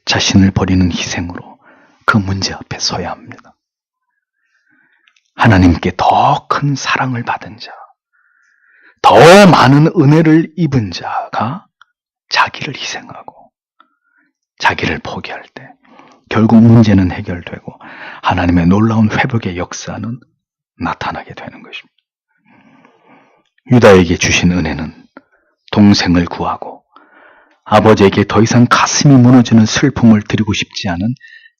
자신을 버리는 희생으로 그 문제 앞에 서야 합니다. 하나님께 더 큰 사랑을 받은 자, 더 많은 은혜를 입은 자가 자기를 희생하고 자기를 포기할 때 결국 문제는 해결되고 하나님의 놀라운 회복의 역사는 나타나게 되는 것입니다. 유다에게 주신 은혜는 동생을 구하고 아버지에게 더 이상 가슴이 무너지는 슬픔을 드리고 싶지 않은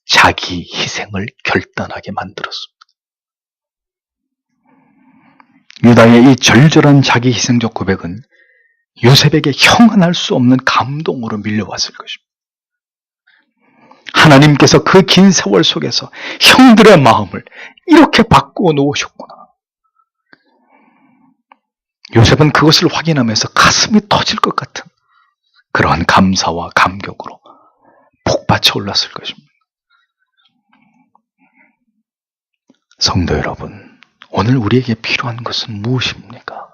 자기 희생을 결단하게 만들었습니다. 유다의 이 절절한 자기 희생적 고백은 요셉에게 형언할 수 없는 감동으로 밀려왔을 것입니다. 하나님께서 그 긴 세월 속에서 형들의 마음을 이렇게 바꾸어 놓으셨구나. 요셉은 그것을 확인하면서 가슴이 터질 것 같은 그러한 감사와 감격으로 폭받쳐 올랐을 것입니다. 성도 여러분, 오늘 우리에게 필요한 것은 무엇입니까?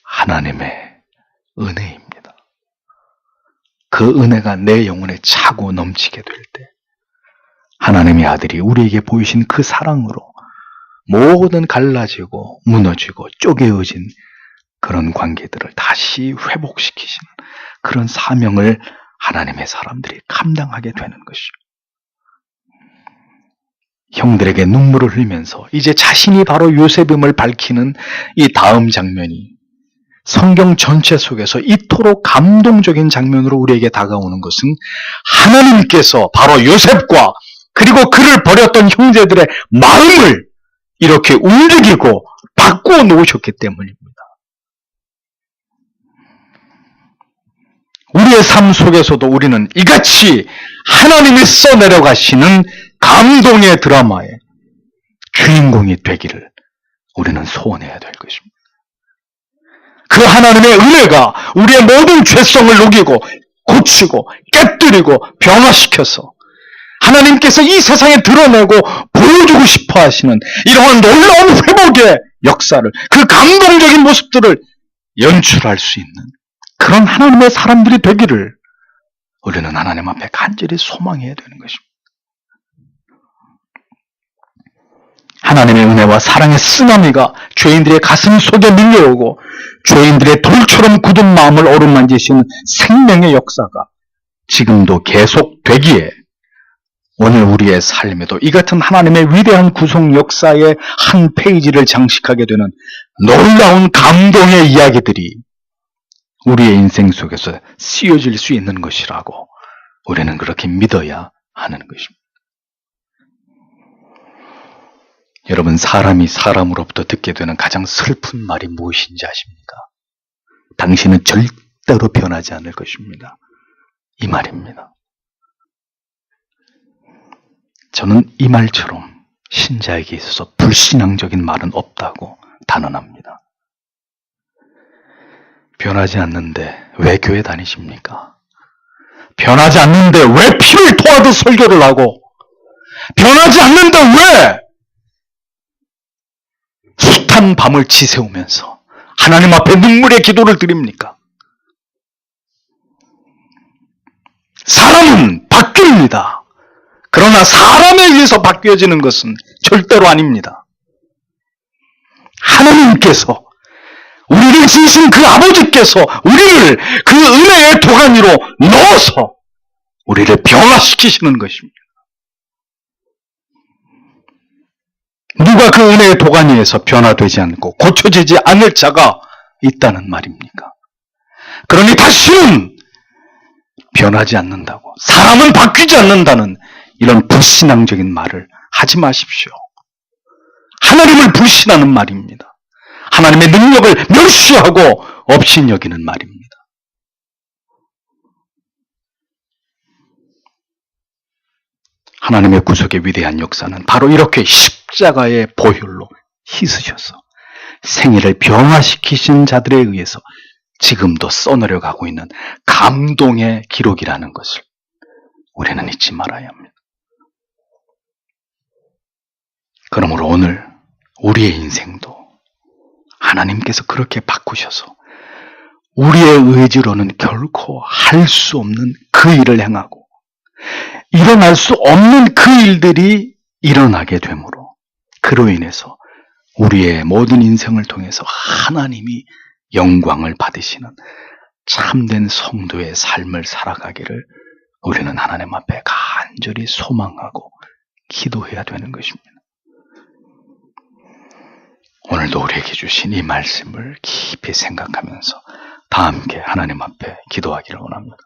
하나님의 은혜입니다. 그 은혜가 내 영혼에 차고 넘치게 될 때 하나님의 아들이 우리에게 보이신 그 사랑으로 모든 갈라지고 무너지고 쪼개어진 그런 관계들을 다시 회복시키시는 그런 사명을 하나님의 사람들이 감당하게 되는 것이죠. 형들에게 눈물을 흘리면서 이제 자신이 바로 요셉임을 밝히는 이 다음 장면이 성경 전체 속에서 이토록 감동적인 장면으로 우리에게 다가오는 것은 하나님께서 바로 요셉과 그리고 그를 버렸던 형제들의 마음을 이렇게 움직이고 바꾸어 놓으셨기 때문입니다. 우리의 삶 속에서도 우리는 이같이 하나님이 써내려가시는 감동의 드라마의 주인공이 되기를 우리는 소원해야 될 것입니다. 그 하나님의 은혜가 우리의 모든 죄성을 녹이고 고치고 깨뜨리고 변화시켜서 하나님께서 이 세상에 드러내고 보여주고 싶어 하시는 이러한 놀라운 회복의 역사를, 그 감동적인 모습들을 연출할 수 있는 그런 하나님의 사람들이 되기를 우리는 하나님 앞에 간절히 소망해야 되는 것입니다. 하나님의 은혜와 사랑의 쓰나미가 죄인들의 가슴 속에 밀려오고 죄인들의 돌처럼 굳은 마음을 어루만지시는 생명의 역사가 지금도 계속되기에 오늘 우리의 삶에도 이 같은 하나님의 위대한 구속 역사의 한 페이지를 장식하게 되는 놀라운 감동의 이야기들이 우리의 인생 속에서 쓰여질 수 있는 것이라고 우리는 그렇게 믿어야 하는 것입니다. 여러분, 사람이 사람으로부터 듣게 되는 가장 슬픈 말이 무엇인지 아십니까? 당신은 절대로 변하지 않을 것입니다. 이 말입니다. 저는 이 말처럼 신자에게 있어서 불신앙적인 말은 없다고 단언합니다. 변하지 않는데 왜 교회 다니십니까? 변하지 않는데 왜 피를 토하듯 설교를 하고, 변하지 않는데 왜 숱한 밤을 지새우면서 하나님 앞에 눈물의 기도를 드립니까? 사람은 바뀝니다. 그러나 사람에 의해서 바뀌어지는 것은 절대로 아닙니다. 하나님께서, 우리를 지으신 그 아버지께서 우리를 그 은혜의 도가니로 넣어서 우리를 변화시키시는 것입니다. 누가 그 은혜의 도가니에서 변화되지 않고 고쳐지지 않을 자가 있다는 말입니까? 그러니 다시는 변하지 않는다고, 사람은 바뀌지 않는다는 이런 불신앙적인 말을 하지 마십시오. 하나님을 불신하는 말입니다. 하나님의 능력을 멸시하고 없인 여기는 말입니다. 하나님의 구속의 위대한 역사는 바로 이렇게 십자가의 보혈로 희으셔서 생애를 변화시키신 자들에 의해서 지금도 써내려가고 있는 감동의 기록이라는 것을 우리는 잊지 말아야 합니다. 그러므로 오늘 우리의 인생도 하나님께서 그렇게 바꾸셔서 우리의 의지로는 결코 할 수 없는 그 일을 행하고 일어날 수 없는 그 일들이 일어나게 되므로, 그로 인해서 우리의 모든 인생을 통해서 하나님이 영광을 받으시는 참된 성도의 삶을 살아가기를 우리는 하나님 앞에 간절히 소망하고 기도해야 되는 것입니다. 오늘도 우리에게 주신 이 말씀을 깊이 생각하면서 다 함께 하나님 앞에 기도하기를 원합니다.